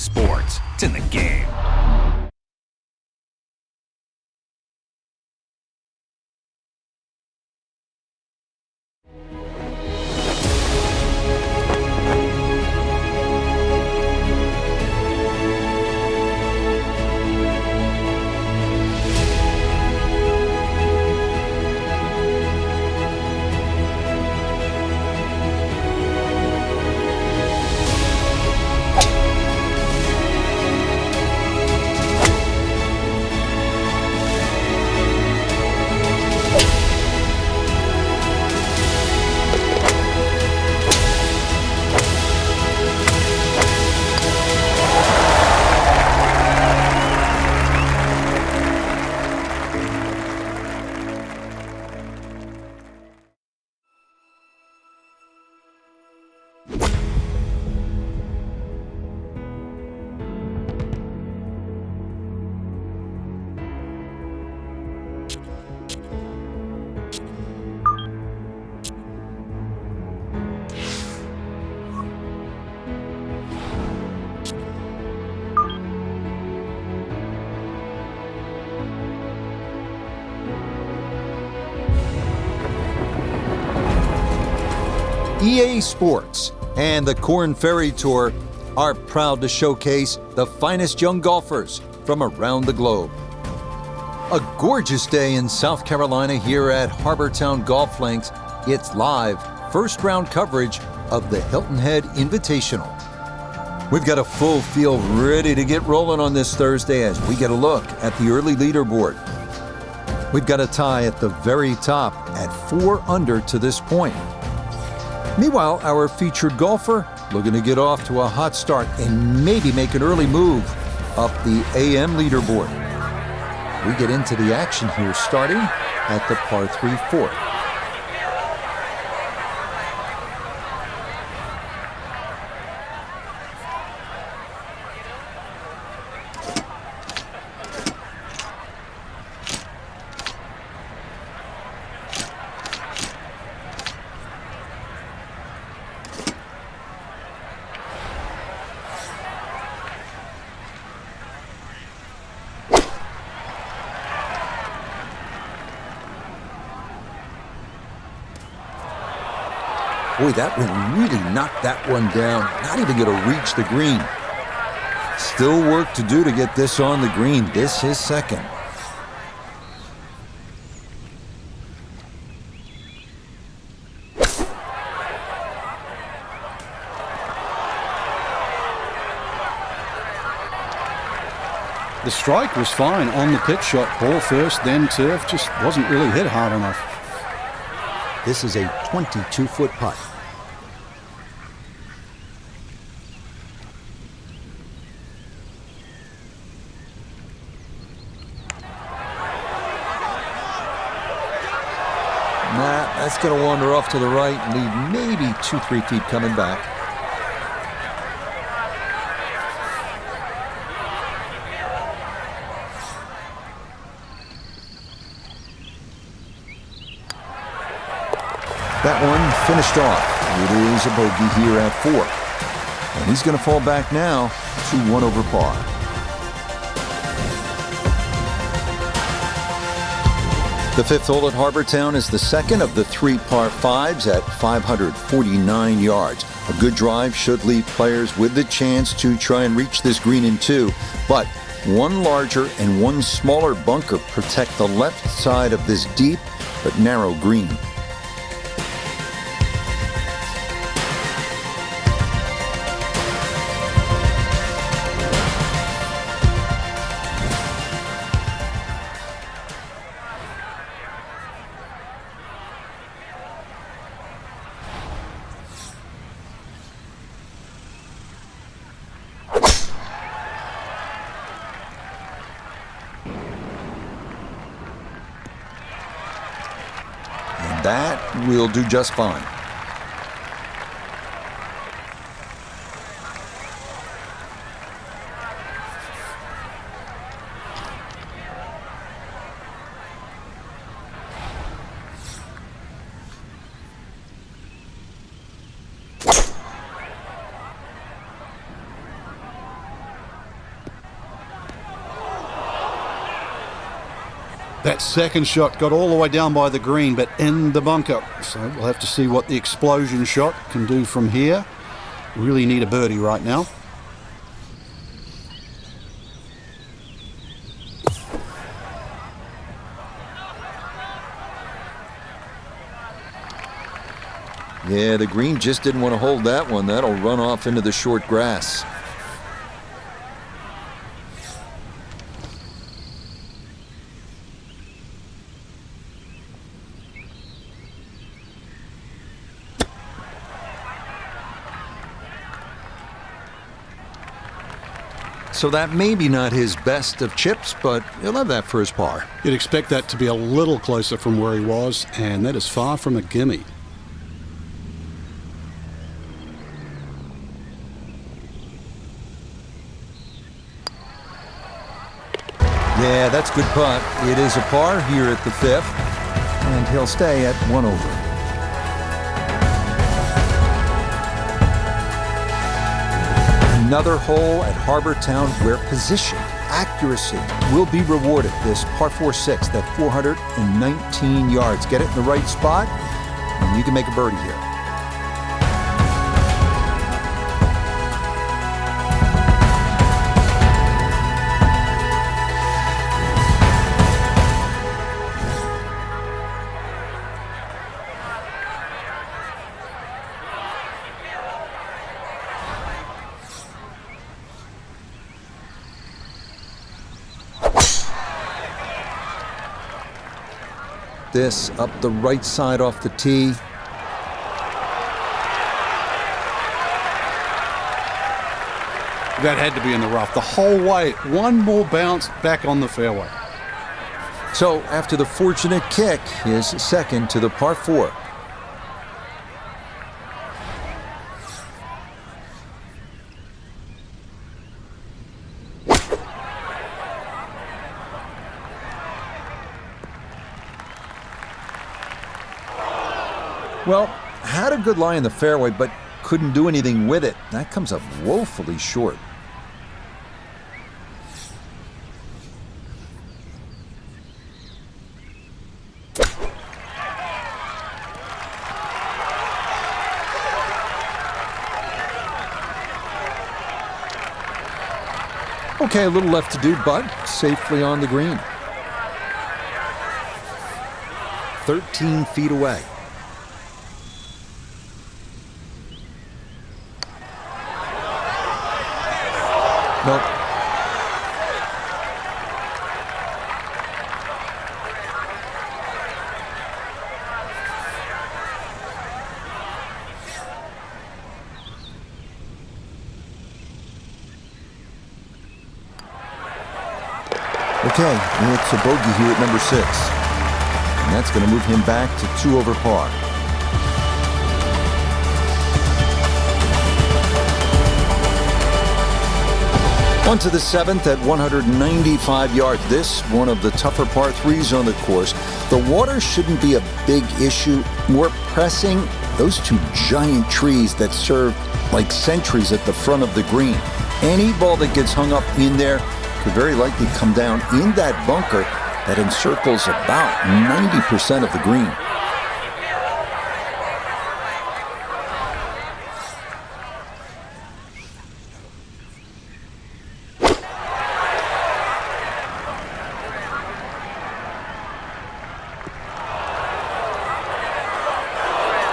Sports. It's in the game. EA Sports and the Korn Ferry Tour are proud to showcase the finest young golfers from around the globe. A gorgeous day in South Carolina here at Harbortown Golf Links. It's live first round coverage of the Hilton Head Invitational. We've got a full field ready to get rolling on this Thursday as we get a look at the early leaderboard. We've got a tie at the very top at 4 under to this point. Meanwhile, our featured golfer looking to get off to a hot start and maybe make an early move up the AM leaderboard. We get into the action here starting at the par 3 fourth. Boy, that one really knocked that one down. Not even going to reach the green. Still work to do to get this on the green. This is second. The strike was fine on the pitch shot. Ball first, then turf. Just wasn't really hit hard enough. This is a 22-foot putt. That's going to wander off to the right and leave maybe 2-3 feet coming back. That one finished off. It is a bogey here at 4. And he's going to fall back now to 1 over par. The 5th hole at Harbortown is the second of the 3 par 5s at 549 yards. A good drive should leave players with the chance to try and reach this green in 2, but one larger and one smaller bunker protect the left side of this deep but narrow green. That will do just fine. That second shot got all the way down by the green, but in the bunker. So we'll have to see what the explosion shot can do from here. Really need a birdie right now. Yeah, the green just didn't want to hold that one. That'll run off into the short grass. So that maybe not his best of chips, but he'll have that for his par. You'd expect that to be a little closer from where he was, and that is far from a gimme. Yeah, that's a good putt. It is a par here at the 5th, and he'll stay at 1 over. Another hole at Harbor Town where position, accuracy will be rewarded. This par 4-6 at 419 yards. Get it in the right spot, and you can make a birdie here. This up the right side off the tee. That had to be in the rough the whole way. One more bounce back on the fairway. So after the fortunate kick, his second to the par 4. Well, had a good lie in the fairway, but couldn't do anything with it. That comes up woefully short. Okay, a little left to do, but safely on the green. 13 feet away. Nope. Okay, it's a bogey here at number 6. And that's going to move him back to 2 over par. On to the 7th at 195 yards. This, one of the tougher par 3s on the course. The water shouldn't be a big issue. More pressing, those 2 giant trees that serve like sentries at the front of the green. Any ball that gets hung up in there could very likely come down in that bunker that encircles about 90% of the green.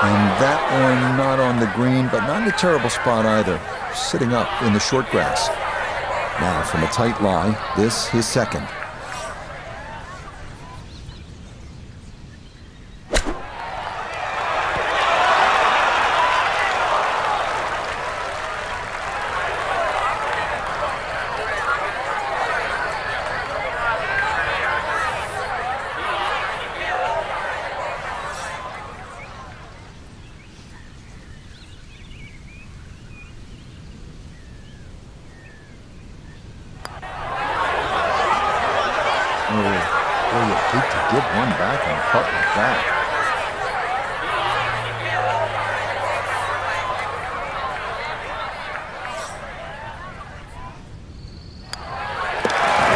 And that one not on the green, but not in a terrible spot either. Sitting up in the short grass. Now from a tight lie, this his second. Oh, boy, you hate to give one back on a putt like that.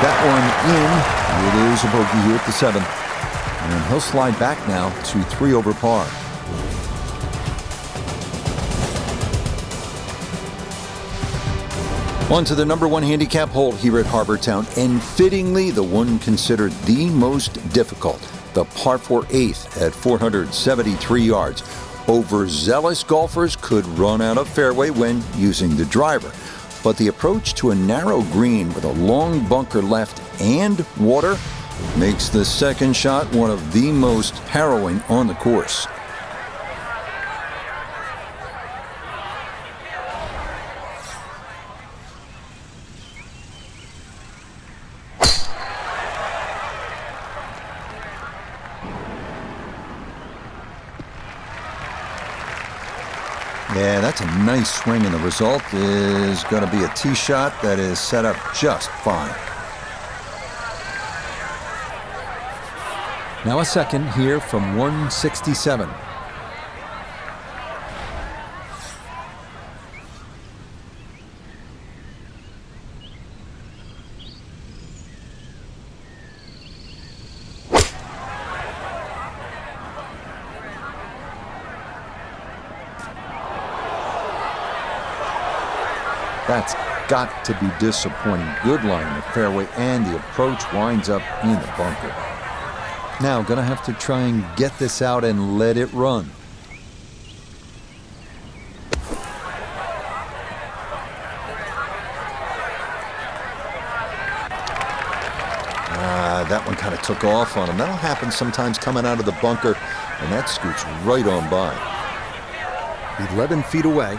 That one in. It is a bogey here at the 7th. And he'll slide back now to 3 over par. On to the number 1 handicap hole here at Harbour Town, and fittingly the one considered the most difficult, the par 4 8th at 473 yards. Overzealous golfers could run out of fairway when using the driver, but the approach to a narrow green with a long bunker left and water makes the second shot one of the most harrowing on the course. Yeah, that's a nice swing, and the result is going to be a tee shot that is set up just fine. Now a second here from 167. That's got to be disappointing. Good line in the fairway, and the approach winds up in the bunker. Now, gonna have to try and get this out and let it run. That one kind of took off on him. That'll happen sometimes coming out of the bunker, and that scoots right on by. 11 feet away.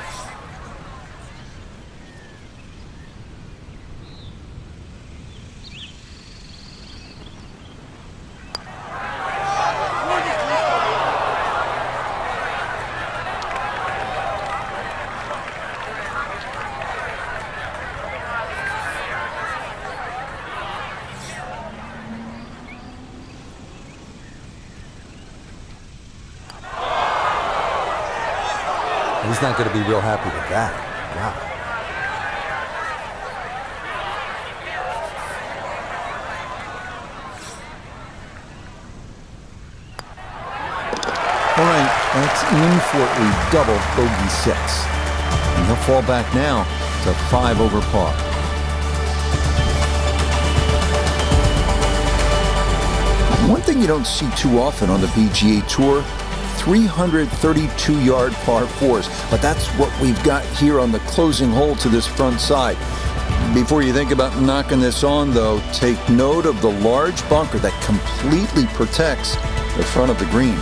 He's not going to be real happy with that. Wow. All right, that's in for a double bogey 6. And he'll fall back now to 5 over par. One thing you don't see too often on the PGA Tour, 332-yard par 4s, but that's what we've got here on the closing hole to this front side. Before you think about knocking this on, though, take note of the large bunker that completely protects the front of the green.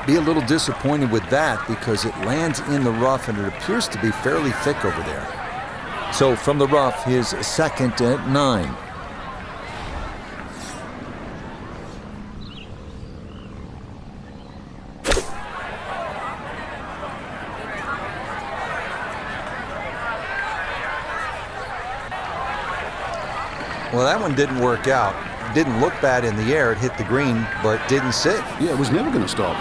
Be a little disappointed with that because it lands in the rough and it appears to be fairly thick over there. So from the rough, his second at 9. Well, that one didn't work out. Didn't look bad in the air. It hit the green, but didn't sit. Yeah, it was never going to stop.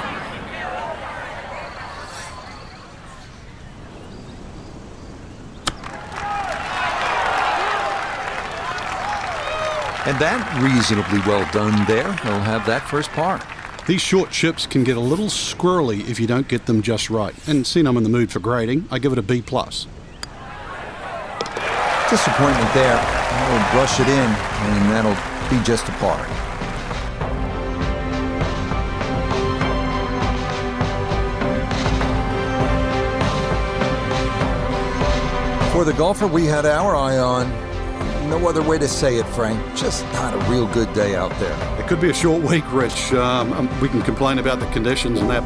And that reasonably well done there. He'll have that first par. These short chips can get a little squirrely if you don't get them just right. And seeing I'm in the mood for grading, I give it a B+. Disappointment there. I'll brush it in, and that'll be just a par. For the golfer we had our eye on, no other way to say it, Frank, just not a real good day out there. It could be a short week, Rich. We can complain about the conditions and that.